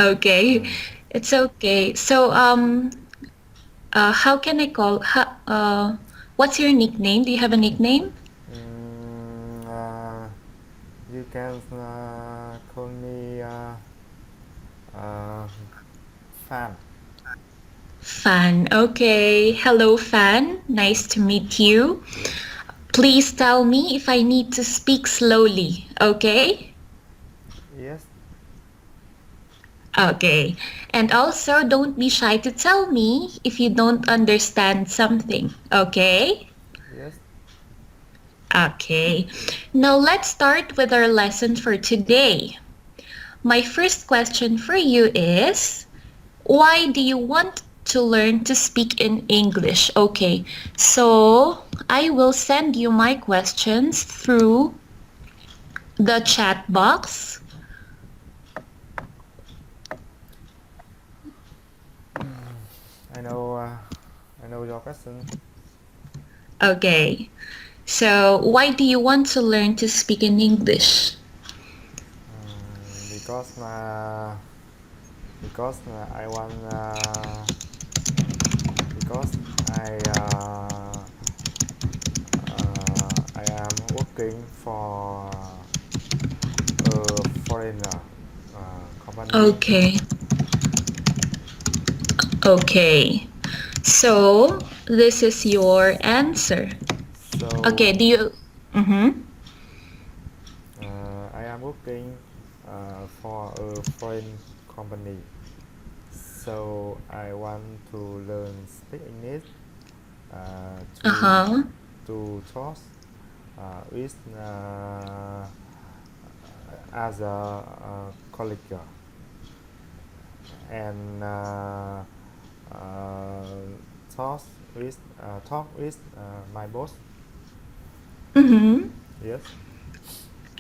Okay, Mm, it's okay. So, how can I what's your nickname? Do you have a nickname? mm, uh, you can call me uh, Fan. Fan. Okay. Hello, Fan. Nice to meet you. Please tell me if I need to speak slowly. Okay? Yes, Okay. And also, don't be shy to tell me if you don't understand something. Okay? yes. Okay. Now let's start with our lesson for today. My first question for you is, why do you want to learn to speak in English? Okay, so I will send you my questions through the chat box. I know. I know your question. Okay, so why do you want to learn to speak in English? Because I want because I am working for a foreigner company. Okay, okay. So this is your answer. Okay, So do you... Mm-hmm. I am working for a foreign company. So I want to learn speak English uh, to Uh-huh. talk with as a colleague and uh, talk talk with my boss. Mm-hmm. Yes.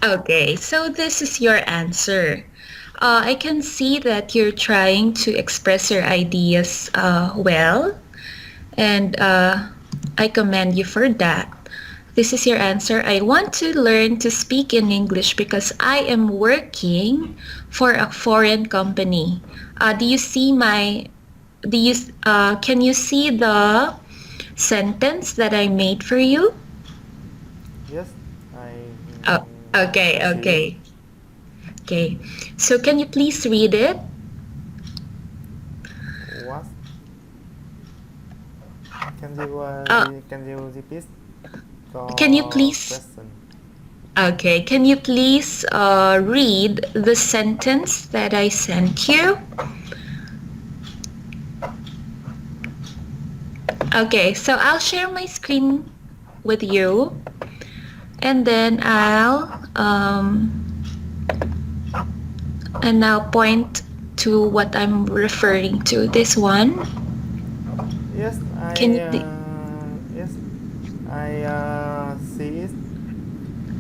Okay, so this is your answer. I can see that you're trying to express your ideas well, and I commend you for that. This is your answer. I want to learn to speak in English because I am working for a foreign company. Do you see my, do you, can you see the sentence that I made for you? Yes. I Oh, okay, I see it. okay. Okay. So can you please read it? What Uh, can you repeat can you your please? question? Okay. Can you please read the sentence that I sent you? Okay. So I'll share my screen with you, and then I'll point to what I'm referring to. This one. Yes, Can you? yes, I see it.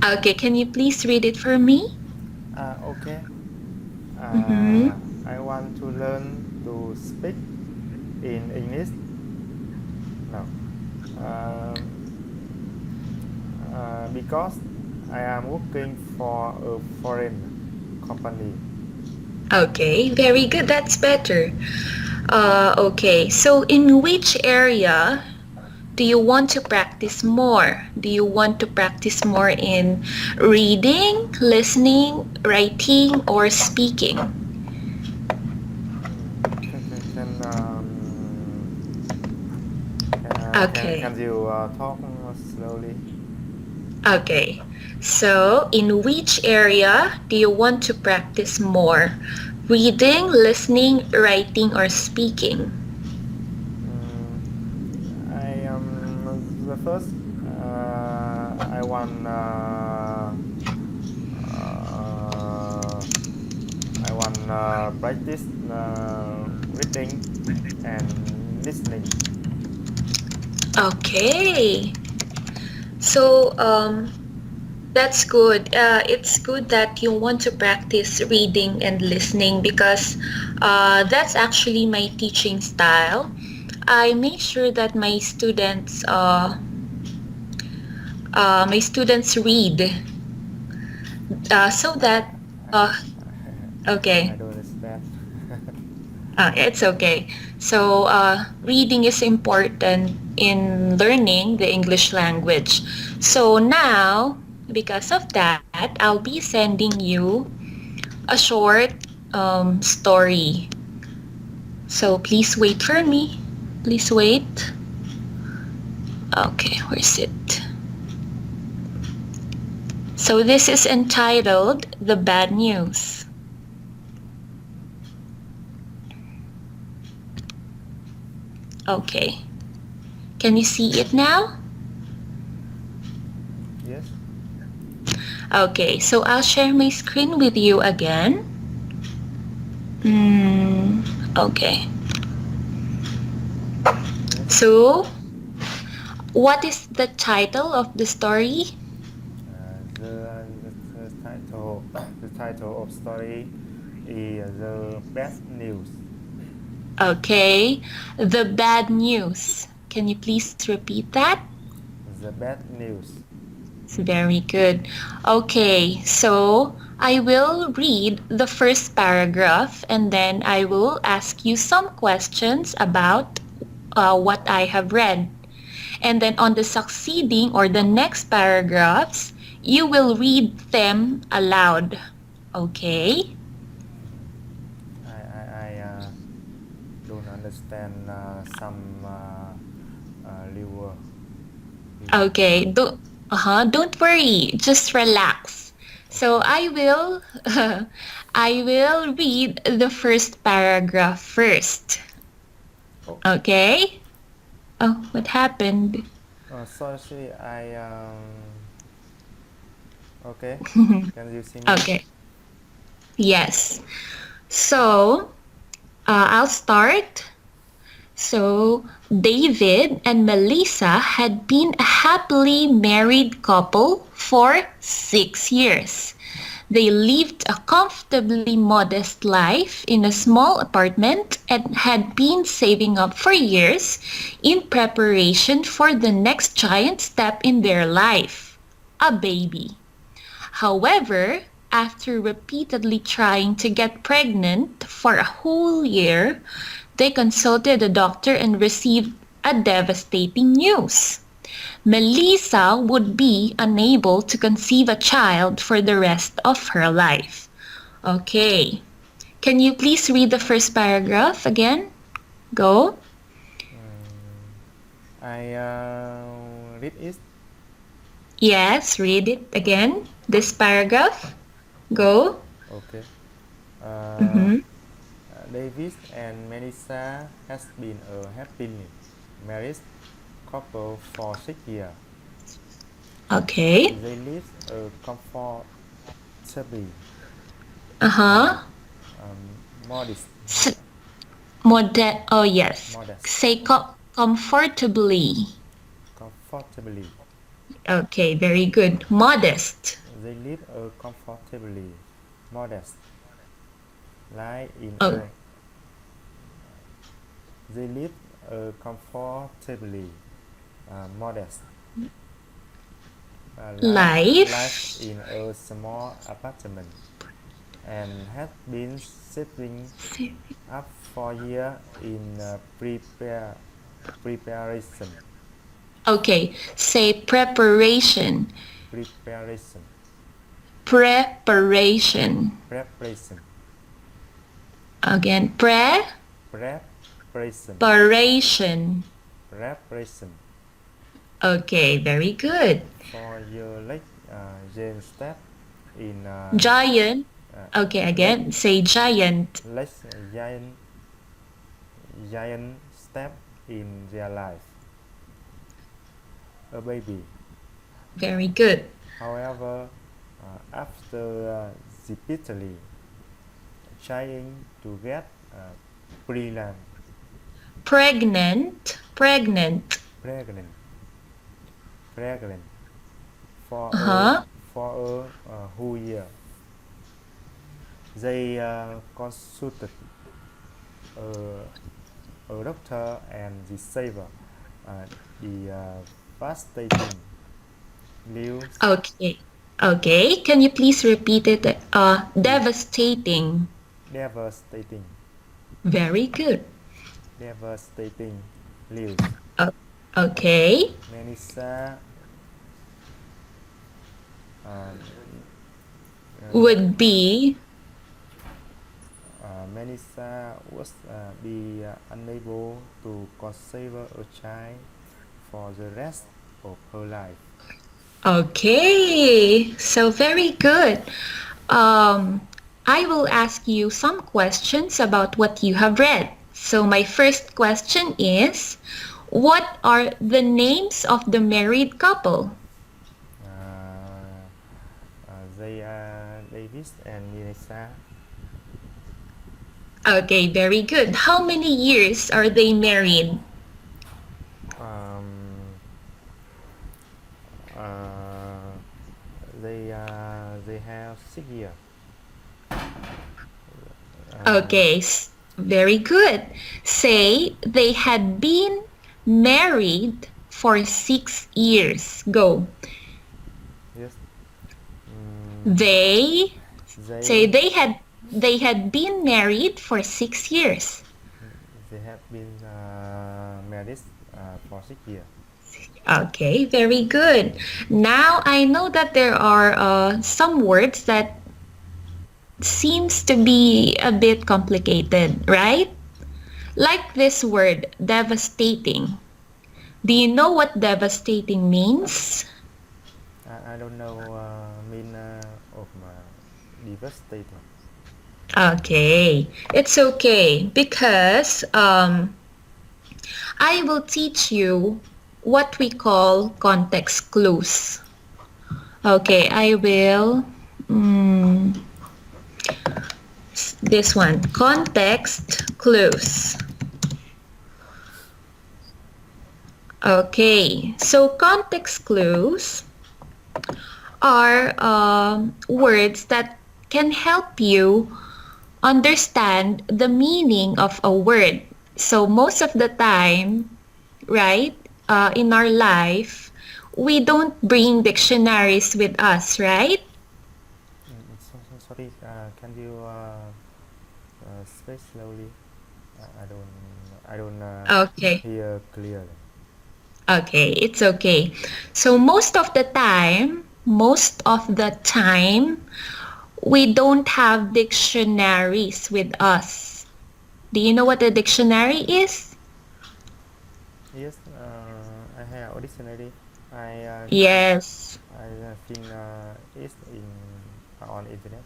Okay. Can you please read it for me? Okay. Mm-hmm. I want to learn to speak in English now. Um, because I am working for a foreign company. Okay. Very good. That's better. Okay. So in which area do you want to practice more? Do you want to practice more in reading, listening, writing, or speaking? Okay. Can you talk slowly? Okay. So, in which area do you want to practice more? Reading, listening, writing, or speaking? I the first I want uh, I want practice reading and listening. Okay. So, that's good. It's good that you want to practice reading and listening because that's actually my teaching style. I make sure that my students read so that I, uh, I okay. don't understand. It's okay. So, reading is important in learning the English language. So now, because of that, I'll be sending you a short story. So please wait for me. Please wait. Okay, where's it? So this is entitled The Bad News. Okay. Can you see it now? Yes. Okay, so I'll share my screen with you again. Okay. Yes. So, what is the title of the story? The title the title of story is the best news. Okay, The Bad News. Can you please repeat that? The bad news. It's very good. Okay, so I will read the first paragraph and then I will ask you some questions about what I have read. And then on the succeeding or the next paragraphs, you will read them aloud. Okay? I don't understand some liver. Okay, don't worry, just relax. So Okay. I will I will read the first paragraph first. Oh, Okay? Oh, what happened? sorry. Okay. Can you see me? Okay. Yes. So, I'll start. So, David and Melissa had been a happily married couple for 6 years. They lived a comfortably modest life in a small apartment and had been saving up for years in preparation for the next giant step in their life, a baby. However, after repeatedly trying to get pregnant for a whole year, they consulted a doctor and received a devastating news. Melissa would be unable to conceive a child for the rest of her life. Okay. Can you please read the first paragraph again? Go. I read it. Yes, read it again. This paragraph. Okay. Go. Okay. Uh, Mm-hmm. David and Melissa has been a happy married couple for 6 years. Okay. They live a comfortably uh, Uh-huh. modest S- oh yes. modest Say comfortably. comfortably. Okay, very good. Modest. They live a comfortably modest life in Oh, a they live a comfortably modest life life. in a small apartment and had been setting up for years in preparation Okay, say preparation. preparation Preparation. preparation Again, preparation preparation. preparation Okay, very good. for your leg giant step in Giant. uh, Okay, leg again, say giant. leg giant step in their life, a baby. Very good. However, after repeatedly trying to get pregnant, Pregnant. Pregnant. pregnant, pregnant for Uh-huh. a whole year, they consulted a, a doctor and received the devastating news. Okay. Okay. Can you please repeat it? Devastating. Devastating Very good. devastating news. O- okay. Melissa, um, Would be Melissa was be unable to conceive a child for the rest of her life. okay. So very good. Um, I will ask you some questions about what you have read. So my first question is, what are the names of the married couple? Uh, they are Davis and Melissa. Okay, very good. How many years are they married? Um, uh, they have 6 years. Uh, Okay, very good. Say they had been married for 6 years. Go. yes. Mm, They say they they had been married for 6 years. they have been married for 6 years. Okay, very good. Now I know that there are some words that seems to be a bit complicated, right? Like this word, devastating. Do you know what devastating means? I don't know mean of devastating. Okay, it's okay because I will teach you what we call context clues. Okay, I will. Mm, this one, context clues. Okay, so context clues are words that can help you understand the meaning of a word. So most of the time, right, in our life, we don't bring dictionaries with us, right? Sorry, can you speak slowly? I don't Okay, hear clearly. okay, it's okay. So most of the time, we don't have dictionaries with us. Do you know what a dictionary is? Yes, I have a dictionary. I Yes. think it's in on internet.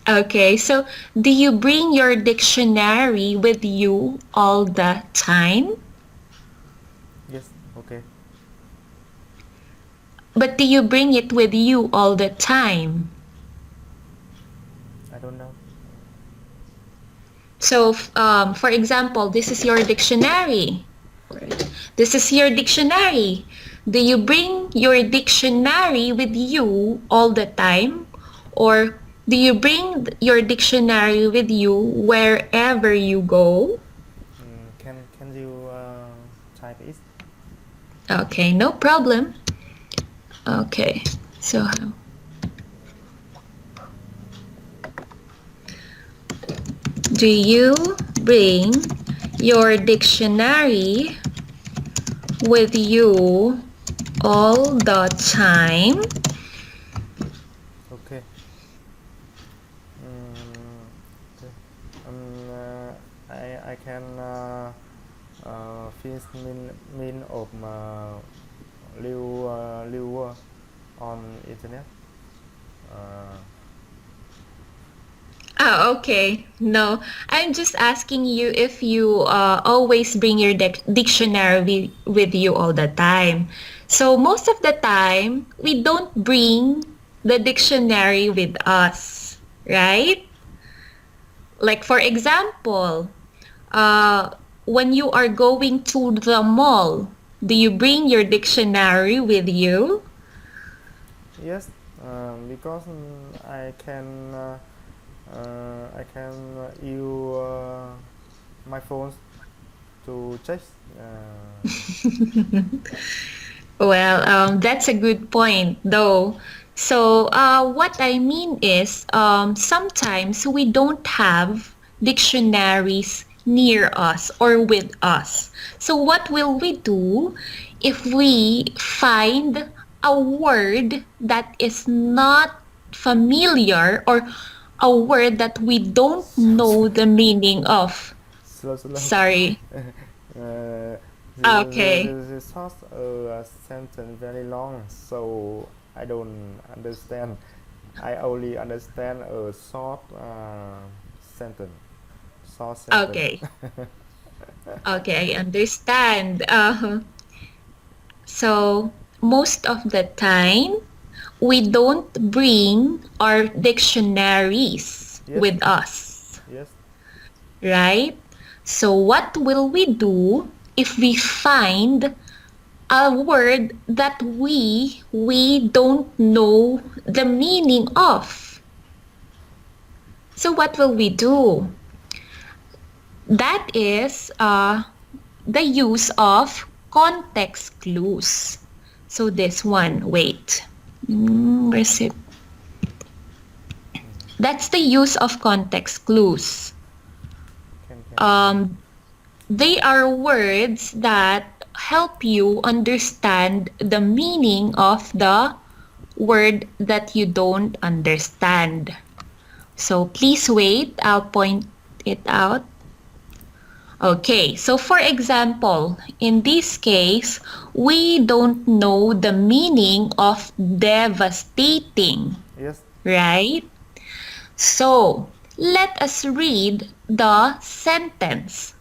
Okay, so do you bring your dictionary with you all the time? Yes, okay. But do you bring it with you all the time? I don't know. So, for example, this is your dictionary. This is your dictionary. Do you bring your dictionary with you all the time? Or do you bring your dictionary with you wherever you go? Can you type it? Okay, no problem. Okay, so do you bring your dictionary with you all the time? Okay. Okay. I can finish mean of lưu on internet. Uh, Ah, okay. No, I'm just asking you if you always bring your dictionary with you all the time. So most of the time, we don't bring the dictionary with us, right? Like for example, uh, when you are going to the mall, do you bring your dictionary with you? yes, because I can use my phone to check. Uh, Well, that's a good point, though. So, what I mean is, sometimes we don't have dictionaries near us or with us. So what will we do if we find a word that is not familiar or a word that we don't Slow, know the meaning of? slow. Sorry. uh, Okay. the short sentence very long, so I don't understand. I only understand a short sentence. Short sentence. Okay. Okay, I understand. So most of the time, we don't bring our dictionaries Yes, with us, yes. right? So what will we do if we find a word that we don't know the meaning of? So what will we do? That is the use of context clues. So this one, wait. Where's it? That's the use of context clues. Can. Um, they are words that help you understand the meaning of the word that you don't understand. So please wait, I'll point it out. Okay, so for example, in this case, we don't know the meaning of devastating, Yes. right? So, let us read the sentence.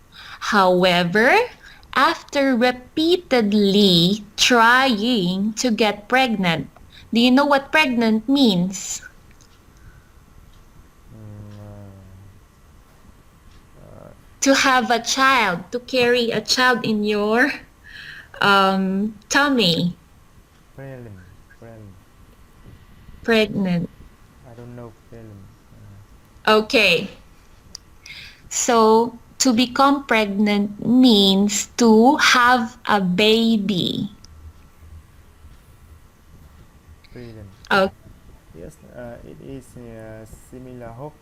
However, after repeatedly trying to get pregnant, do you know what pregnant means? Mm, To have a child, to carry a child in your tummy, prelim. Prelim. pregnant. I don't know prelim. Okay, so to become pregnant means to have a baby. Prelim. Oh, Yes, it is similar hope.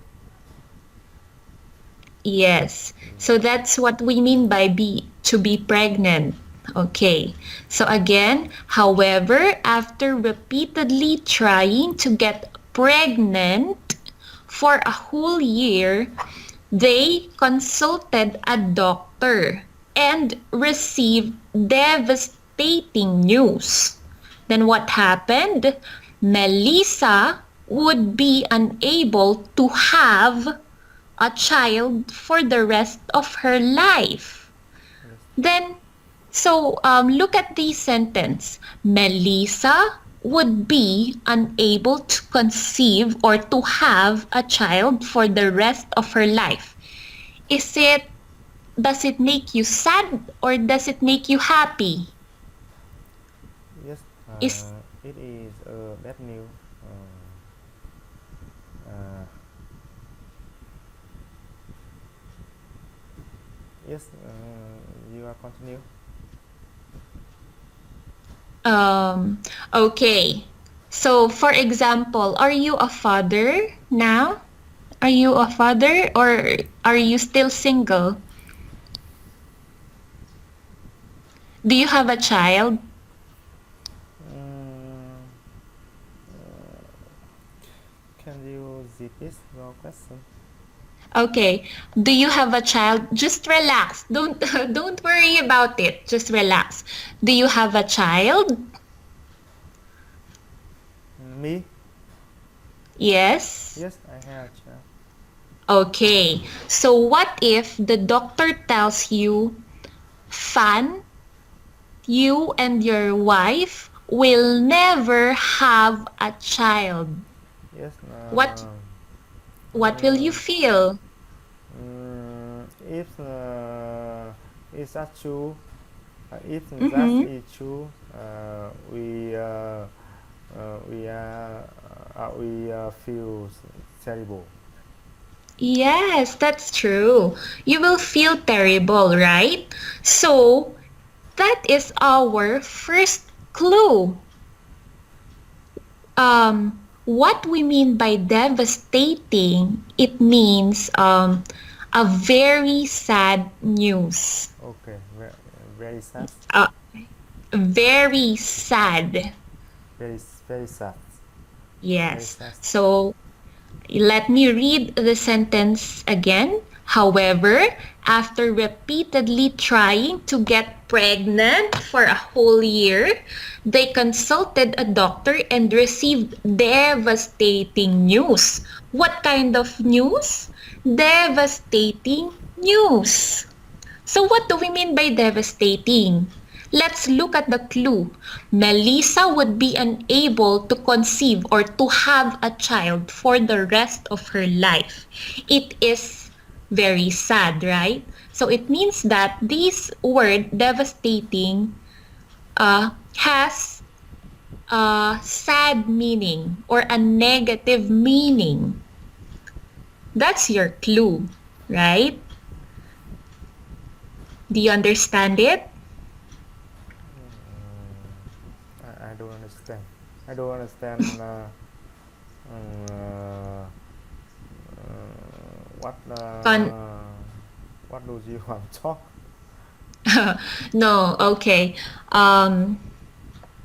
yes. So that's what we mean by to be pregnant. Okay. So again, however, after repeatedly trying to get pregnant for a whole year, they consulted a doctor and received devastating news. Then what happened? Melissa would be unable to have a child for the rest of her life. Yes. Then, so look at this sentence. Melissa would be unable to conceive or to have a child for the rest of her life. Is it, does it make you sad or does it make you happy? Yes, Is, it is bad news. Uh, yes, you are continue. um, okay. So, for example, are you a father now? Are you a father or are you still single? Do you have a child? Mm, can you repeat your question? Okay. Do you have a child? Just relax. Don't don't worry about it. Just relax. Do you have a child? Me? Yes. Yes, I have a child. Okay. So what if the doctor tells you, Fan, you and your wife will never have a child? Yes, What will you feel? if is that true? If that Mm-hmm. is true, we feel terrible. Yes, that's true. You will feel terrible, right? So, that is our first clue. What we mean by devastating, it means A very sad news. Okay, very sad. Uh, very sad. Very very sad. Very Yes. sad. So let me read the sentence again. However, after repeatedly trying to get pregnant for a whole year, they consulted a doctor and received devastating news. What kind of news? Devastating news. So what do we mean by devastating? Let's look at the clue. Melissa would be unable to conceive or to have a child for the rest of her life. It is very sad, right? So it means that this word devastating has a sad meaning or a negative meaning. That's your clue, right? Do you understand it? I don't understand. I don't understand. Uh, what Con- what do you want to talk? no, okay. Um,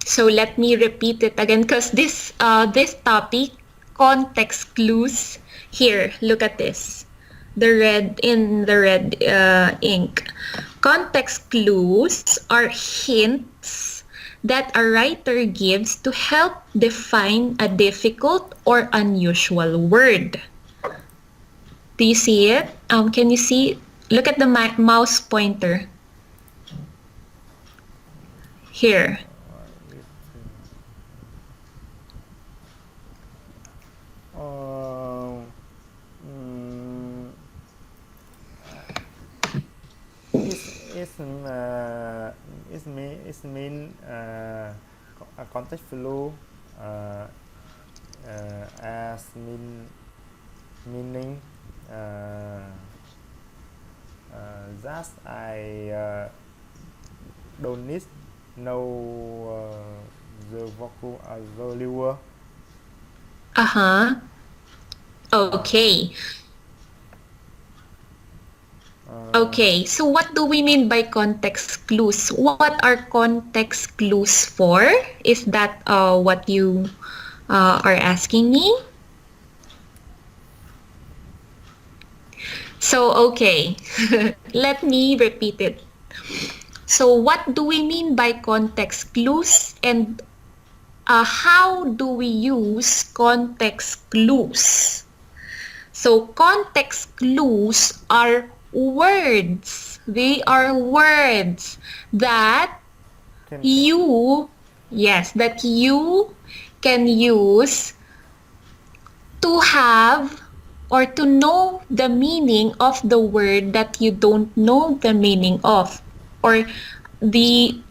so let me repeat it again because this topic, context clues. Here, look at this. The red ink. Context clues are hints that a writer gives to help define a difficult or unusual word. Do you see it? Can you see? Look at the mouse pointer here. It, uh, mm, is mean a context flow uh, as meaning uh, that I don't need know the vocabulary. Uh-huh. Uh, Okay. uh, Okay. So what do we mean by context clues? What are context clues for? Is that what you are asking me? So, okay. Let me repeat it. So, what do we mean by context clues and how do we use context clues? So context clues are words. They are words that can you, yes, that you can use to have or to know the meaning of the word that you don't know the meaning of, or the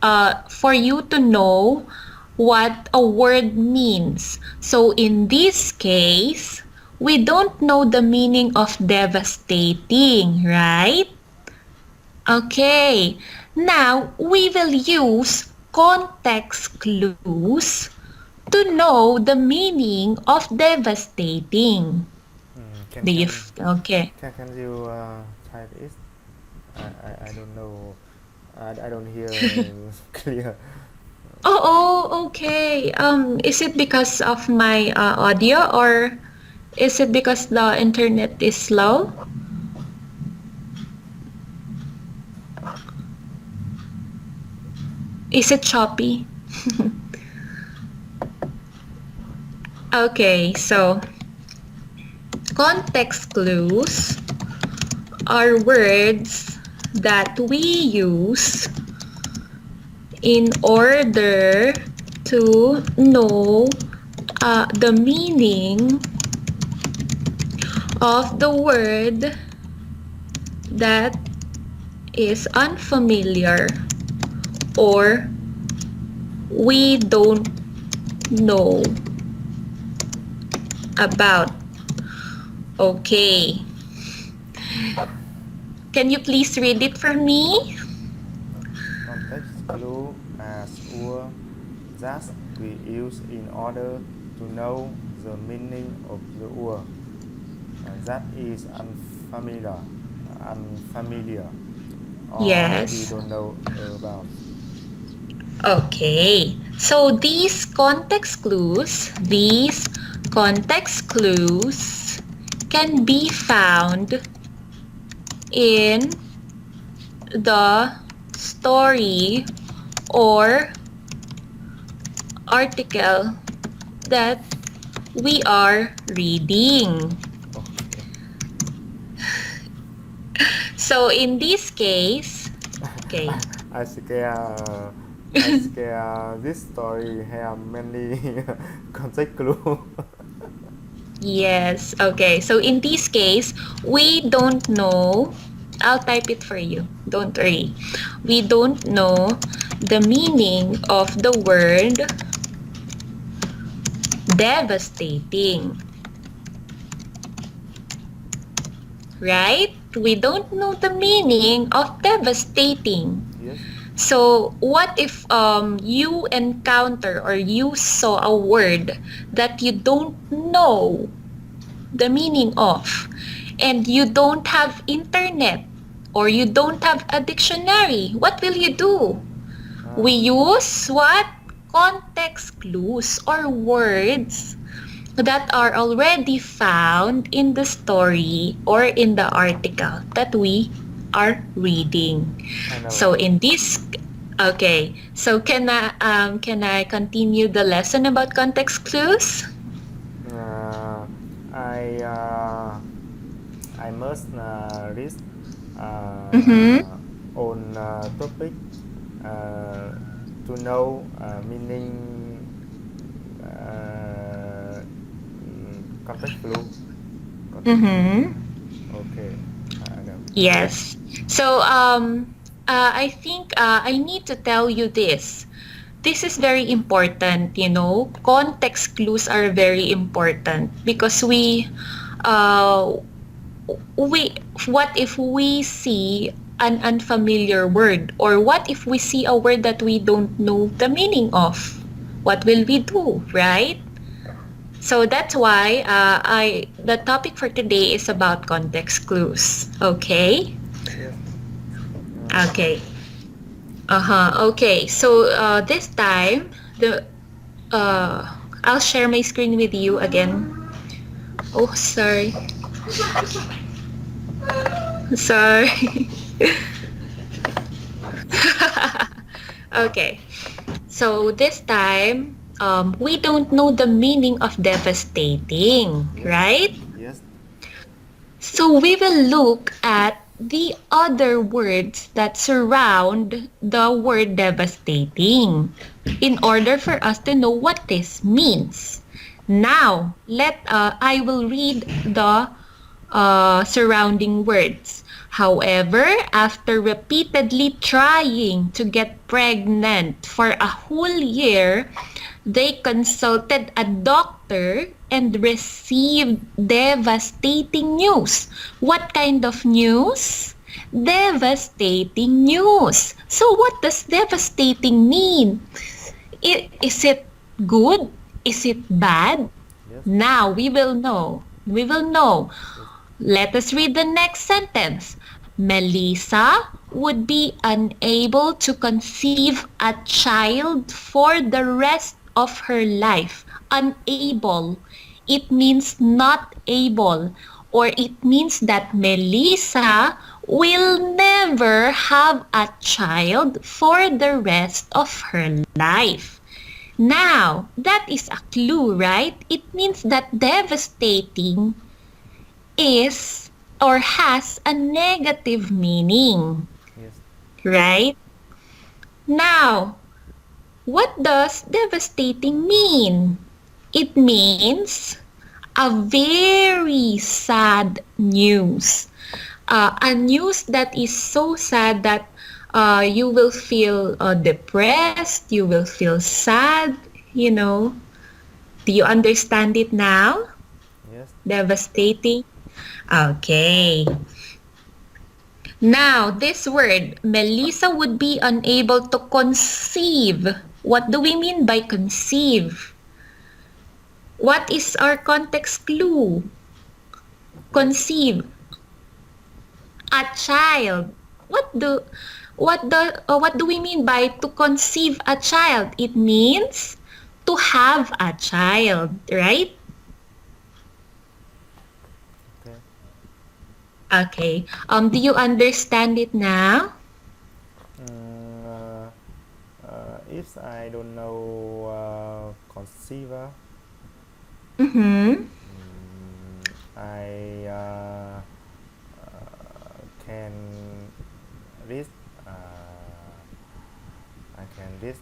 for you to know what a word means. So in this case, we don't know the meaning of devastating, right? Okay. Now we will use context clues to know the meaning of devastating. can Do you can okay? can you type it? I don't know. I don't hear clear. Okay. Is it because of my audio or is it because the internet is slow? Is it choppy? Okay, so context clues are words that we use in order to know the meaning of the word that is unfamiliar or we don't know about. Okay. Can you please read it for me? Context clue as word that we use in order to know the meaning of the word that is unfamiliar unfamiliar or we Yes. don't know about. Okay. So these context clues can be found in the story or article that we are reading. Okay. So in this case, okay. I scare I scare this story have many contact clue. Yes, okay. So in this case, we don't know. I'll type it for you. Don't worry. We don't know the meaning of the word devastating, right? We don't know the meaning of devastating. Yes. So what if you encounter or you saw a word that you don't know the meaning of, and you don't have internet or you don't have a dictionary? What will you do? We Ah, use what? Context clues or words that are already found in the story or in the article that we are reading. I know. So in this, okay, so can I continue the lesson about context clues? Uh, I uh, I must read Mm-hmm. on topic uh, to know meaning context clue. Context clue. Mm-hmm. Okay, I know. Yes. So I think I need to tell you this. This is very important, you know. Context clues are very important because uh, we, what if we see an unfamiliar word, or what if we see a word that we don't know the meaning of? What will we do, right? So that's why the topic for today is about context clues. Okay? Yes. Okay. Uh-huh. Okay. So this time the uh I'll share my screen with you again. Oh, sorry. Sorry. Okay. So this time we don't know the meaning of devastating, Yes. right? Yes. So we will look at the other words that surround the word devastating in order for us to know what this means. Now, I will read the surrounding words. However, after repeatedly trying to get pregnant for a whole year, they consulted a doctor and received devastating news. What kind of news? Devastating news. So what does devastating mean? Is it good? Is it bad? Yes. Now we will know. We will know. Yes. Let us read the next sentence. Melissa would be unable to conceive a child for the rest of her life. Unable. It means not able, or it means that Melissa will never have a child for the rest of her life. Now, that is a clue, right? It means that devastating is or has a negative meaning, Yes. right? Now, what does devastating mean? It means a very sad news. A news that is so sad that you will feel depressed, you will feel sad, you know. Do you understand it now? Yes. Devastating. Okay. Now, this word, Melissa would be unable to conceive. What do we mean by conceive? What is our context clue? Yes. Conceive. A child. What do what do we mean by to conceive a child? It means to have a child, right? Okay. Okay. Do you understand it now? Mm, if I don't know conceiver, Mm-hmm. I can read. Uh, I can read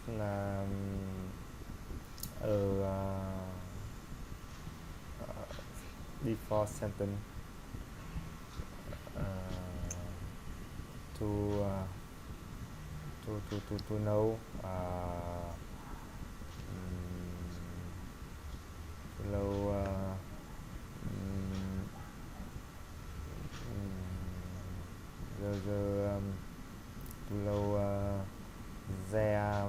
before sentence uh, to to know to know mm, the to know their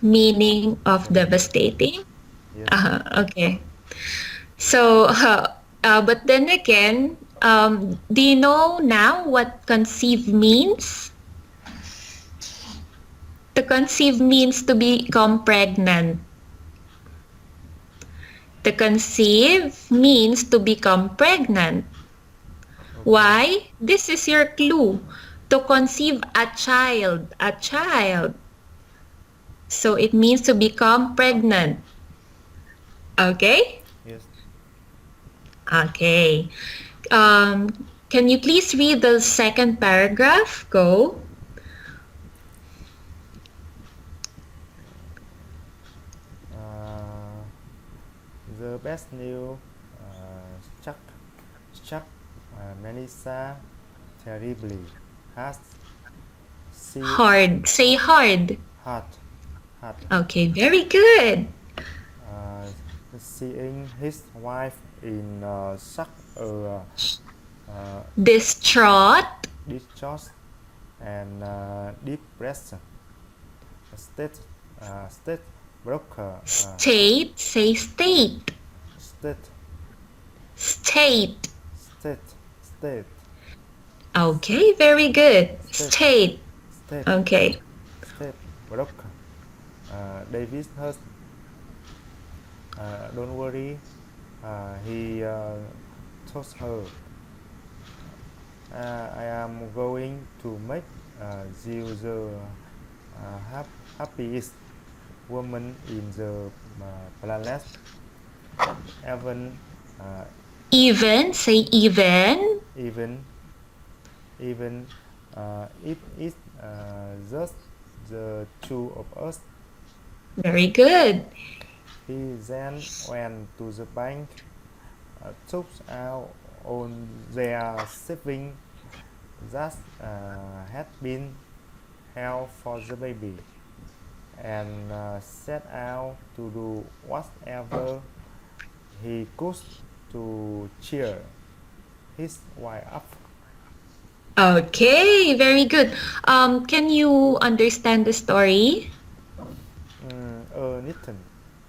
Meaning of the meaning. devastating. Yes. Okay. So, but then again, do you know now what conceive means? To conceive means to become pregnant. To conceive means to become pregnant. Okay. Why? This is your clue. To conceive a child, a child. So it means to become pregnant. Okay? Yes. Okay. Can you please read the second paragraph? Go. Uh, the best news struck struck Melissa terribly. Has she Hard. Say hard. had had Okay, very good. uh, seeing his wife in such a uh, Distraught. distrust and depressed state state broker State. Say state. state State. state state Okay, very good. state State. state Okay. state broker David Hurst. Don't worry, he told her, I am going to make you the happiest woman in the planet, even uh, Even. Say even. even even if it's just the two of us. Very good. He then went to the bank, took out on their savings that had been held for the baby, and set out to do whatever he could to cheer his wife up. Okay, very good. Can you understand the story? Nathan,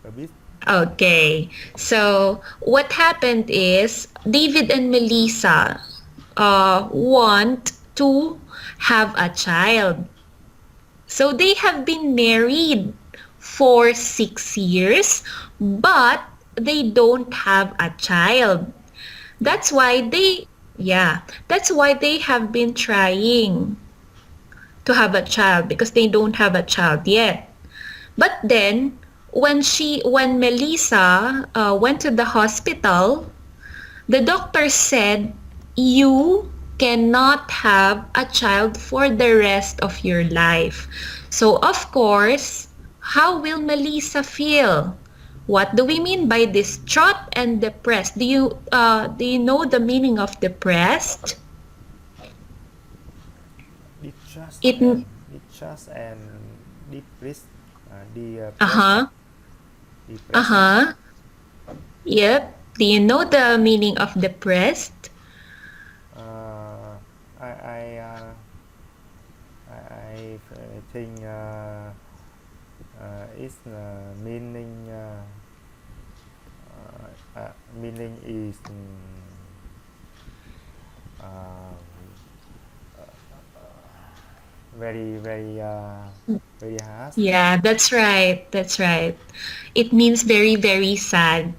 a bit. Okay. So what happened is David and Melissa want to have a child. So they have been married for 6 years, but they don't have a child. Okay. That's why they, yeah, that's why they have been trying to have a child because they don't have a child yet. But then when Melissa went to the hospital, the doctor said you cannot have a child for the rest of your life. So of course, how will Melissa feel? What do we mean by distraught and depressed? Do you know the meaning of depressed? Distrust It and distrust and depressed, depression, uh-huh. depression. Uh-huh. Yep. Do you know the meaning of depressed? Uh, I I uh, I think its meaning is uh, very very hard. Yeah, that's right. That's right. It means very, very sad.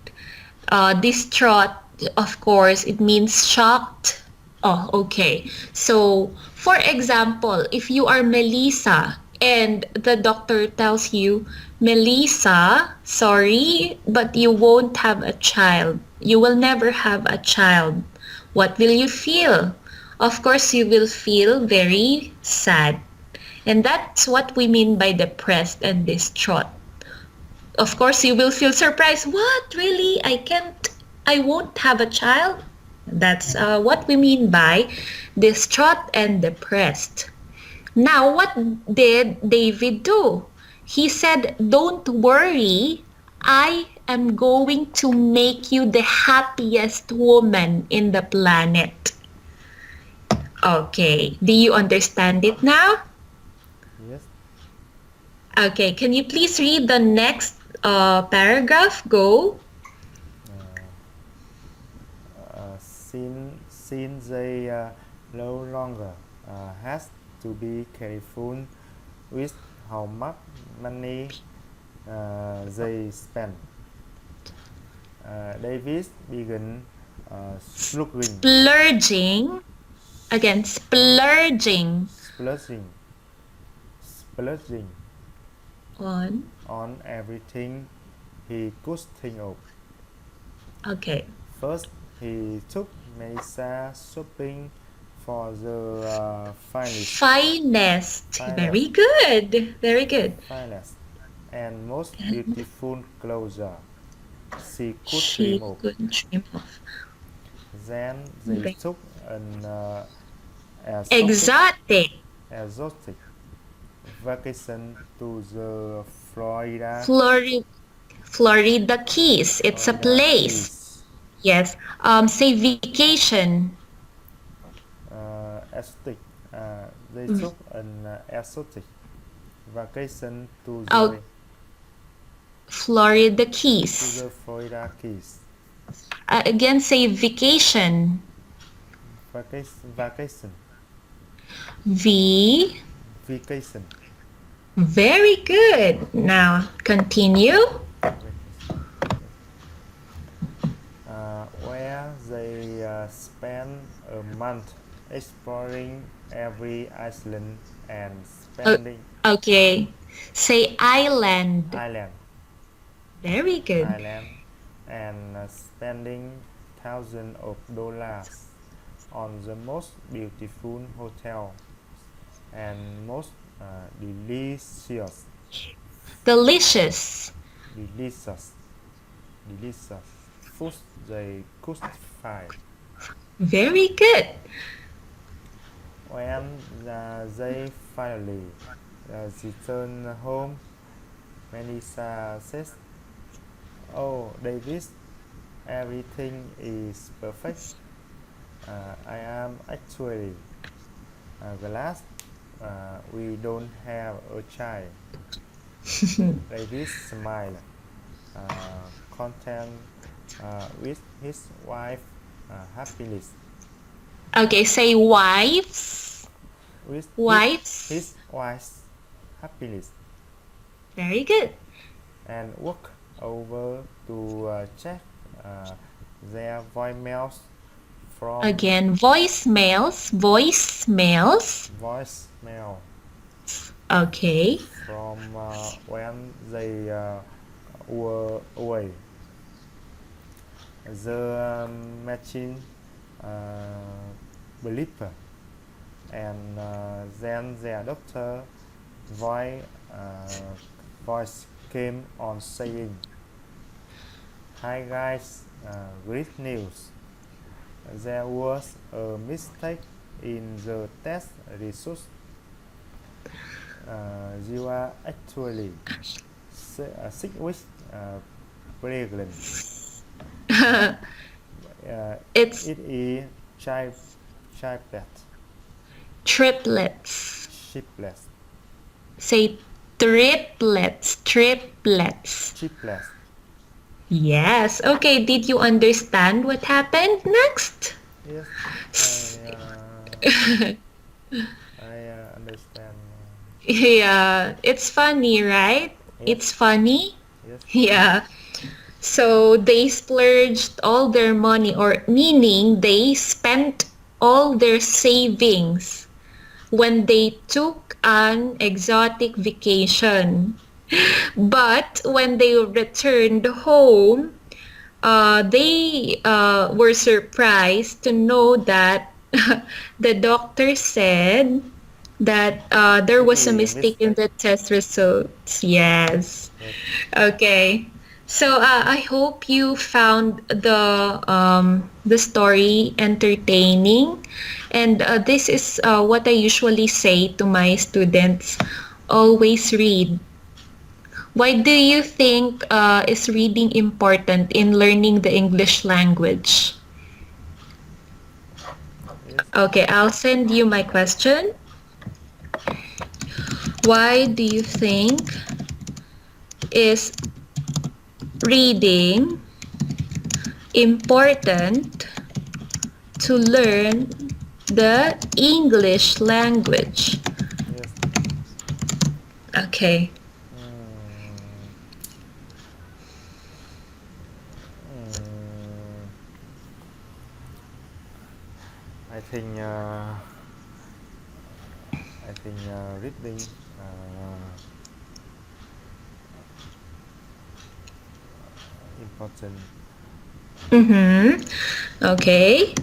Distraught, of course, it means shocked. Oh, okay. So, for example, if you are Melissa and the doctor tells you, Melissa, sorry, but you won't have a child. You will never have a child. What will you feel? Of course, you will feel very sad. And that's what we mean by depressed and distraught. Of course, you will feel surprised. What? Really? I won't have a child? That's what we mean by distraught and depressed. Now, what did David do? He said, don't worry. I am going to make you the happiest woman in the planet. Okay. Do you understand it now? Yes. Okay, can you please read the next paragraph? Go. Since they no longer has to be careful with how much money they spend. Davis began slugging, Splurging. Again, splurging splurging, splurging on. on everything he could think of. Okay. First, he took Melissa shopping for the Finest. finest, Very good. Very good. finest, and most And beautiful clothes she could she dream of. could dream of. Then they took an exotic, Exotic. exotic vacation to the Florida. Florida Keys. It's a Florida place. Keys. Yes. Say vacation. Exotic. They took an exotic vacation Oh, Florida Keys. the Florida Keys. Again, say vacation. Vacation. V. Vacation. Very good. Now continue. Vacation. Where they spend a month exploring every island and O- spending okay. Say island. island, Very good. island, and spending thousands of dollars on the most beautiful hotel and most delicious, Delicious. delicious, delicious food they could find. Very good. When they finally returned home, Melissa says, "Oh, David, everything is perfect. I am actually glad we don't have a child." David smiled, content with his wife happiness, Okay, say wives. with Wives. his wife's happiness, Very good. and walked over to check uh, their voicemails from Again, voicemails. Voicemails. voicemail Okay. from when they were away. The machine bleep, and then their doctor voice, voice came on saying, "Hi guys, great news. There was a mistake in the test results. You are actually 6 weeks pregnant. It's It is child childbed, triplets. shipless, Say triplets. Triplets. chipless." Yes. Okay, did you understand what happened next? Yes, S- I understand. Yeah, it's funny, right? Yes, It's funny. yes, Yeah. So they splurged all their money, or meaning they spent all their savings when they took an exotic vacation. But when they returned home, they were surprised to know that the doctor said that there was a maybe a mistake in mistake. the test results. Yes. Yes, Okay. So I hope you found the story entertaining, and this is what I usually say to my students: always read. Why do you think is reading important in learning the English language? yes, Okay, I'll send you my question. Why do you think is reading important to learn the English language? yes. Okay. Mm, mm, I think reading important. Mm-hmm. Okay.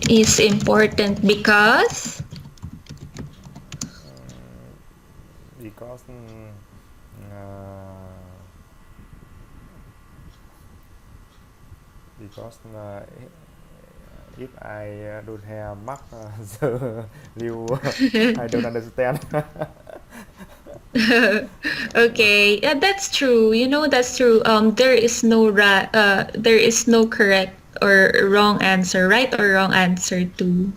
Is important because Because uh, if I don't have much the view I don't understand. okay, yeah, that's true. You know, that's true. There is no correct or wrong answer, right or wrong answer too.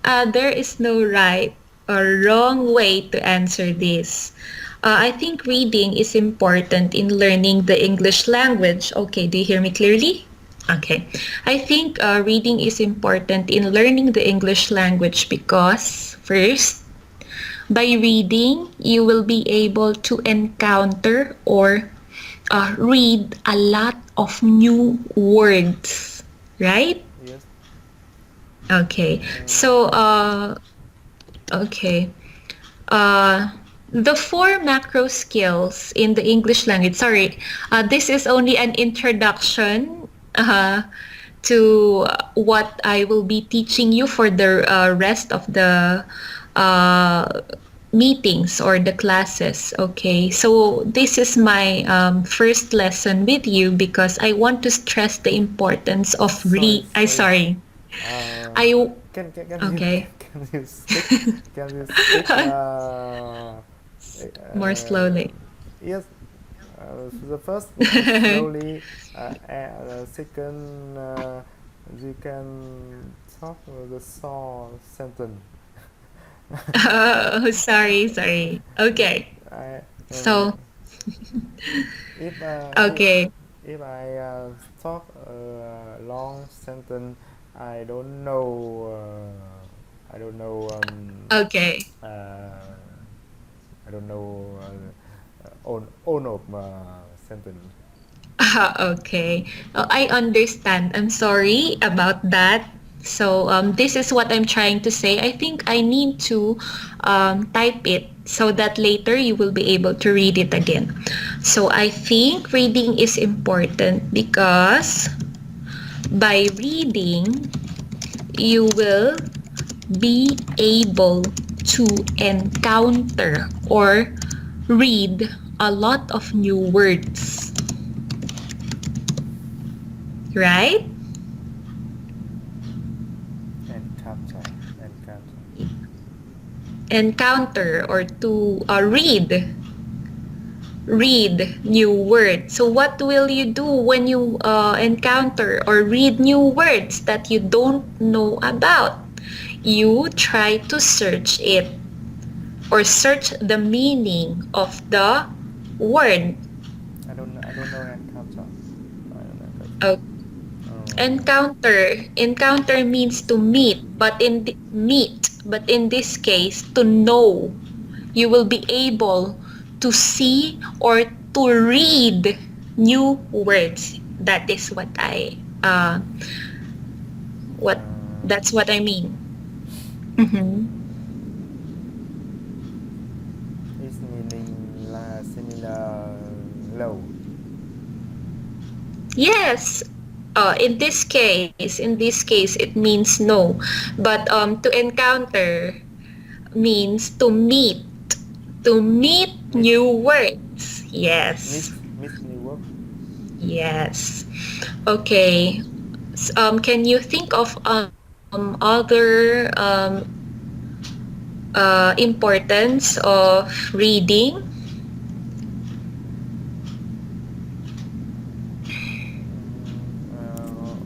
There is no right or wrong way to answer this. I think reading is important in learning the English language. Okay, do you hear me clearly? Okay. I think reading is important in learning the English language because, first, by reading, you will be able to encounter or read a lot of new words, right? Yes. Okay. Mm, So, okay. Uh, the four macro skills in the English language. Sorry, this is only an introduction to what I will be teaching you for the rest of the uh, meetings or the classes. Okay, so this is my first lesson with you because I want to stress the importance of sorry, I sorry. sorry. Uh, I can you okay. can you speak? Can you speak? More slowly. Yes. The first slowly. Second, you can talk the saw sentence. Oh, sorry. Okay. I So, if okay. if I talk a long sentence, I don't know. I don't know. Okay. Uh, I don't know. Own of sentence. Okay. I understand. I'm sorry about that. So, this is what I'm trying to say. I think I need to type it so that later you will be able to read it again. So, I think reading is important because by reading, you will be able to encounter or read a lot of new words, right? And capture. Encounter or to read new words. So what will you do when you encounter or read new words that you don't know about? You try to search it or search the meaning of the word. I don't know and capture. I don't know capture. Encounter means to meet, but in this case, to know. You will be able to see or to read new words. That is what uh, that's what I mean. Mhm. is meaning similar low. Yes. In this case, it means no. But to encounter means to meet Meet new words. meet Yes. meet new work. Yes. Okay. Can you think of other importance of reading?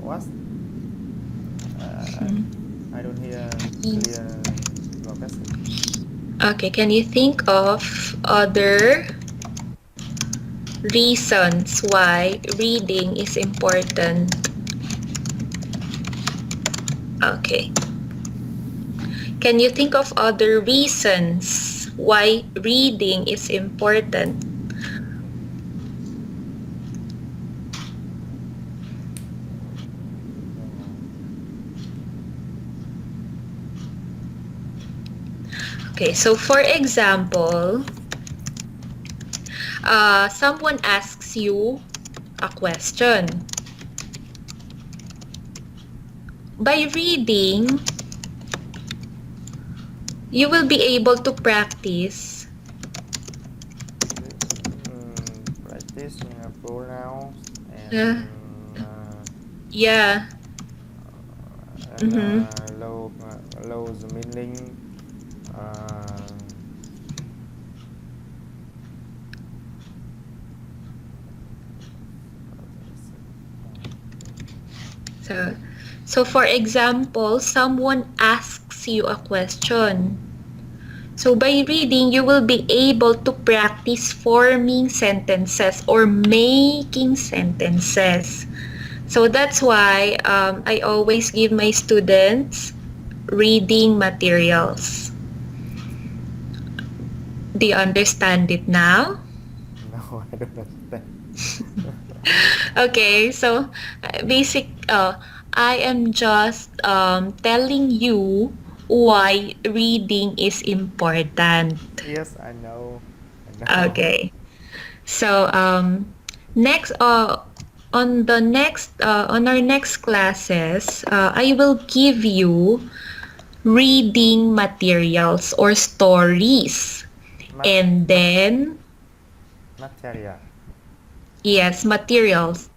What? Uh, I don't hear Mm. clear your question. Okay, can you think of other reasons why reading is important? Okay. Can you think of other reasons why reading is important? No. Okay, so for example, someone asks you a question. By reading, you will be able to practice. Practice pronouns Uh, and yeah. Mm-hmm. low the meaning. Uh, So, so for example, someone asks you a question. So by reading, you will be able to practice forming sentences or making sentences. So that's why I always give my students reading materials. Do you understand it now? no, I don't understand. Okay, so I am just telling you why reading is important. Yes, I know. I know. Okay. So next on our next classes, I will give you reading materials or stories. Mat And mat then Materia. yes, materials.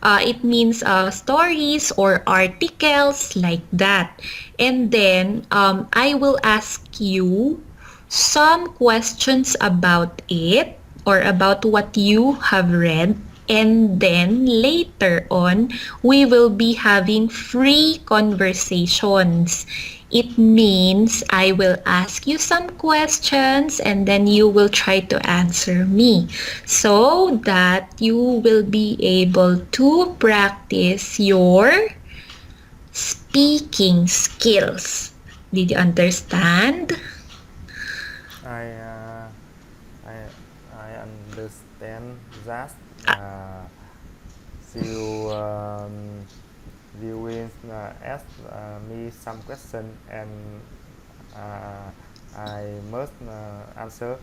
It means stories or articles like that. And then I will ask you some questions about it or about what you have read. And then later on, we will be having free conversations. It means I will ask you some questions and then you will try to answer me so that you will be able to practice your speaking skills. Did you understand? I uh, I I understand that. You you will ask me some question and uh, I must answer.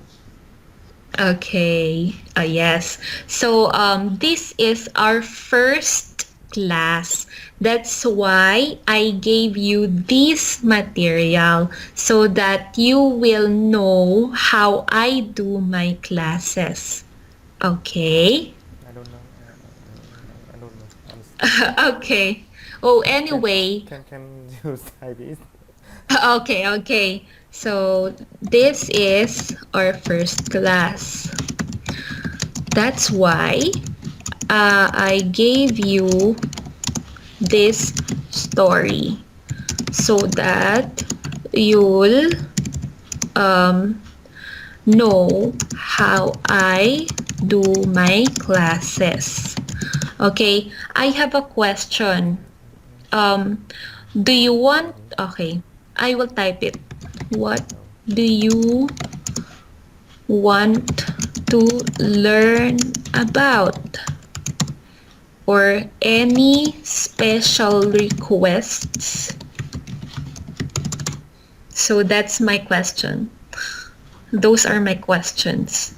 Okay. Yes. So this is our first class. That's why I gave you this material so that you will know how I do my classes. Okay. I don't know. I don't know. Understand. Okay. Oh, Can anyway. can you say this? Okay. So this is our first class. That's why I gave you this story so that you'll um, know how I do my classes. Okay, I have a question. Um, do you want, Sorry. okay, I will type it. What No. do you want to learn about? Or any special requests? So that's my question. Those are my questions.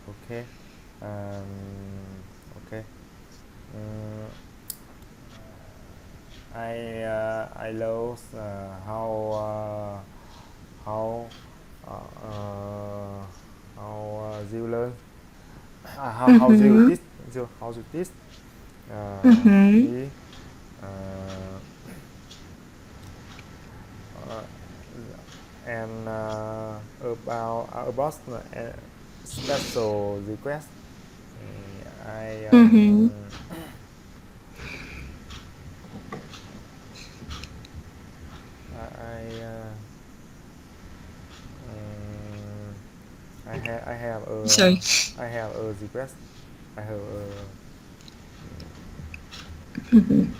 Okay. Okay. Mm, I love how uh, how you learn how you Mm-hmm. teach how you teach Mm-hmm. me uh, uh, and about special request. I Mm-hmm. I um, I have Sorry. I have a request. I have Mm-hmm.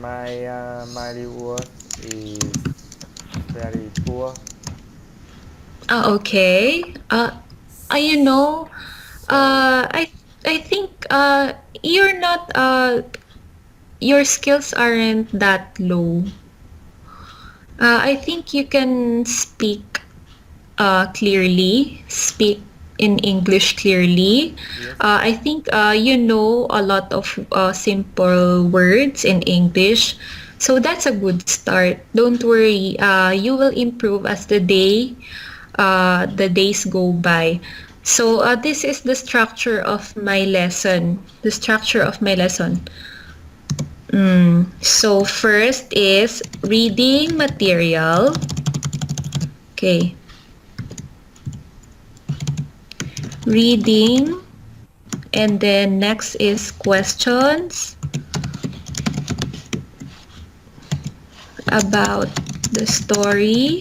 my reward is very poor. Okay. You know, So I think you're not your skills aren't that low. I think you can speak clearly, speak in English clearly. yes. I think you know a lot of simple words in English. So that's a good start. Don't worry. You will improve as the days go by. So this is the structure of my lesson. The structure of my lesson. So first is reading material. Okay. Reading. And then next is questions about the story,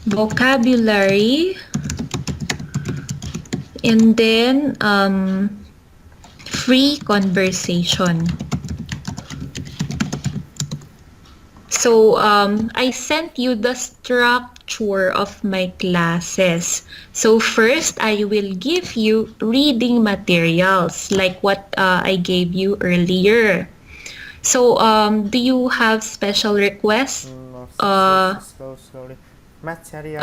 vocabulary, and then free conversation. So I sent you the structure of my classes. So first, I will give you reading materials like what I gave you earlier. So do you have special requests? Uh, Slowly. Material.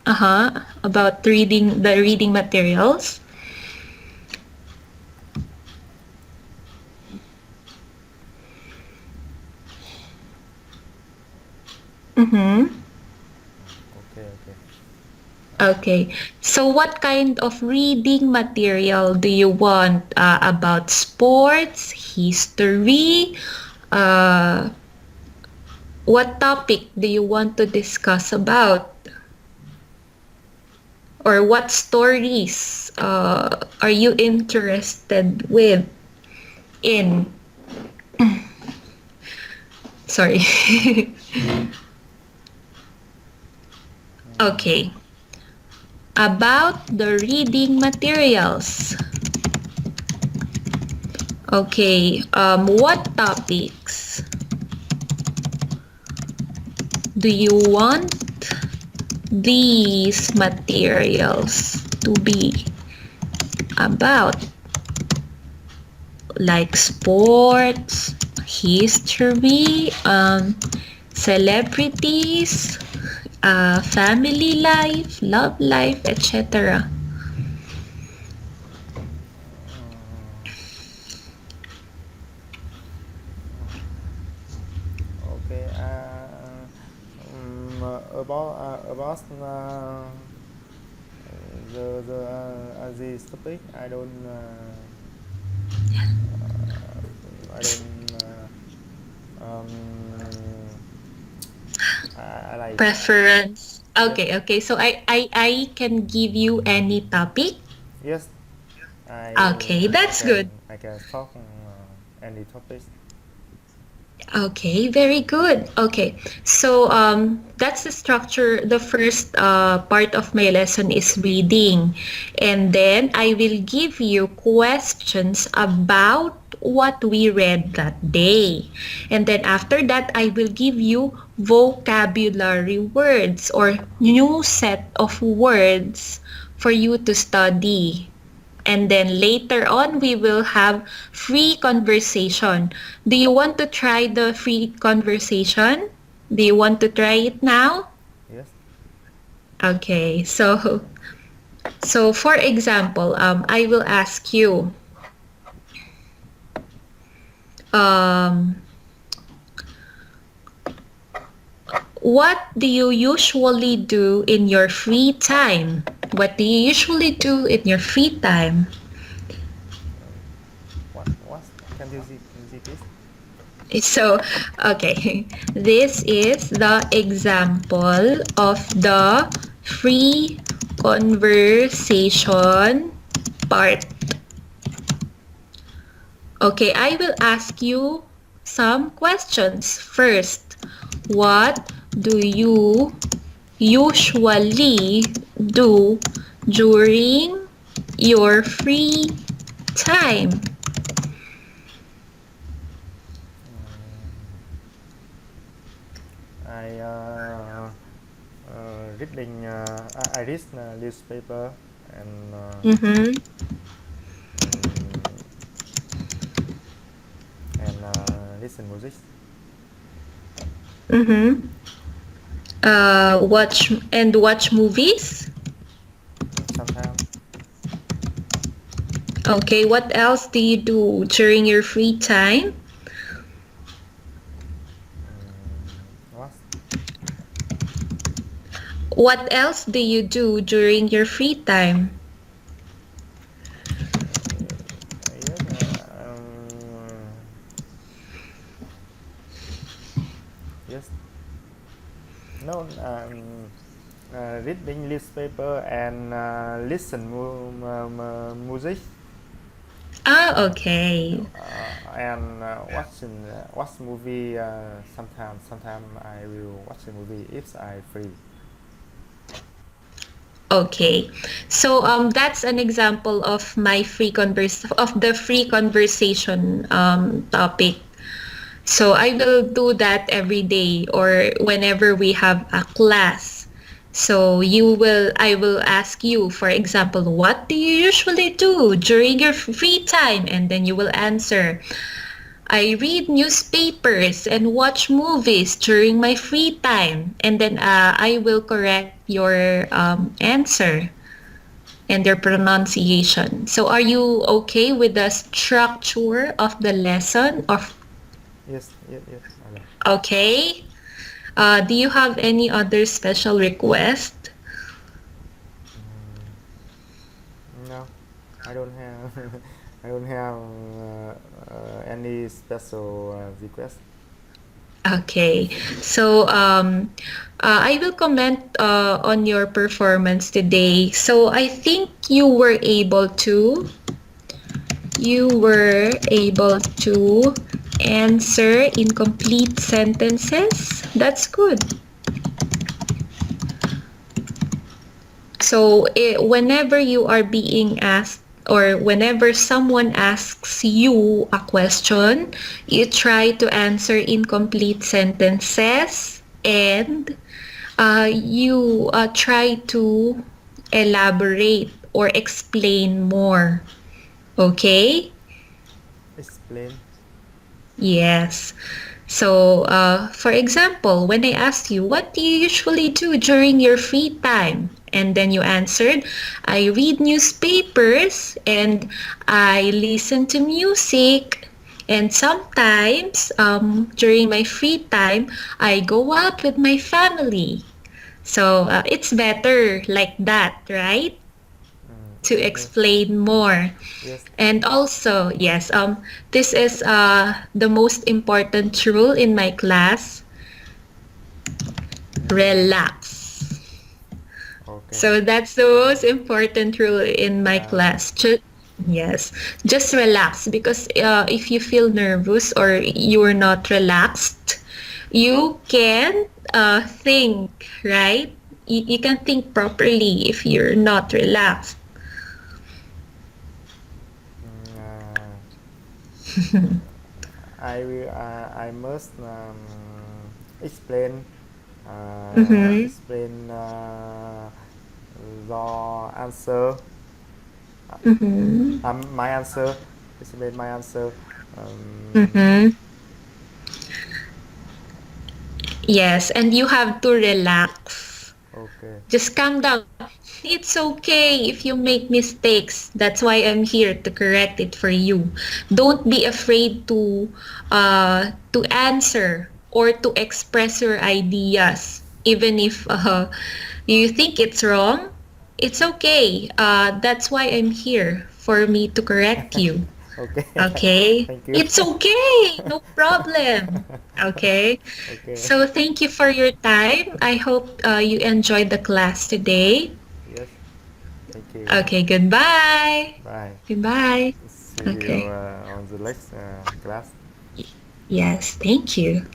uh, about reading materials. Mm-hmm. Okay, okay. Okay. So what kind of reading material do you want? About sports, history? Uh, what topic do you want to discuss about? Or what stories are you interested with in? Sorry. Okay. About the reading materials. Okay, what topics do you want these materials to be about? Like sports, history, celebrities, family life, love life, etc. Okay. About this topic, I don't I like Preference. yes. Okay. So I can give you any topic. Yes, Okay, that's good. I can talk any topics. Okay, very good. Okay, so that's the structure. The first part of my lesson is reading, and then I will give you questions about what we read that day. And then after that, I will give you vocabulary words or new set of words for you to study. And then later on, we will have free conversation. Do you want to try the free conversation? Do you want to try it now? Yes. Okay, so for example, I will ask you, um, what do you usually do in your free time? What do you usually do in your free time? What can you repeat? So, okay, this is the example of the free conversation part. Okay, I will ask you some questions. First, what do you usually do during your free time? I reading. I read newspaper and Mm-hmm. mm, and listen music Mm-hmm. Watch movies. sometimes. Okay, what else do you do during your free time? What? What else do you do during your free time? Yes. Yes. No. Reading newspaper and listen music Ah, okay. and watch movie. Sometimes I will watch a movie if I free. Okay. So that's an example of my of the free conversation topic. So I will do that every day or whenever we have a class. So I will ask you, for example, what do you usually do during your free time? And then you will answer, I read newspapers and watch movies during my free time. And then I will correct your answer and your pronunciation. So are you okay with the structure of the lesson? Yes. Yes. Yes. Okay. Okay. Do you have any other special request? No, I don't have. I don't have any special request. Okay. So I will comment on your performance today. So I think you were able to answer in complete sentences. That's good. So whenever you are being asked or whenever someone asks you a question, you try to answer in complete sentences and you try to elaborate or explain more. Okay? Explain. Yes. So, for example, when I asked you, what do you usually do during your free time? And then you answered, I read newspapers and I listen to music. And sometimes, during my free time, I go out with my family. So, it's better like that, right? To Yes. explain more. Yes. And also, yes, this is the most important rule in my class. Relax. Okay. So that's the most important rule in my Uh, class. Yes, just relax because if you feel nervous or you're not relaxed, you can think, right? You can think properly if you're not relaxed. Mm, I must explain Mm-hmm. explain the answer. Mm-hmm. My answer. Explain my answer. Um, Mm-hmm. Yes, and you have to relax. okay. Just calm down. It's okay if you make mistakes. That's why I'm here to correct it for you. Don't be afraid to answer or to express your ideas, even if you think it's wrong. It's okay. That's why I'm here for me to correct you. Okay. Okay? Thank you. It's okay. No problem. Okay? Okay. So thank you for your time. I hope you enjoyed the class today. Yes. Thank you. Okay, goodbye. Bye. Goodbye. See you Okay. on the next class. Yes, thank you.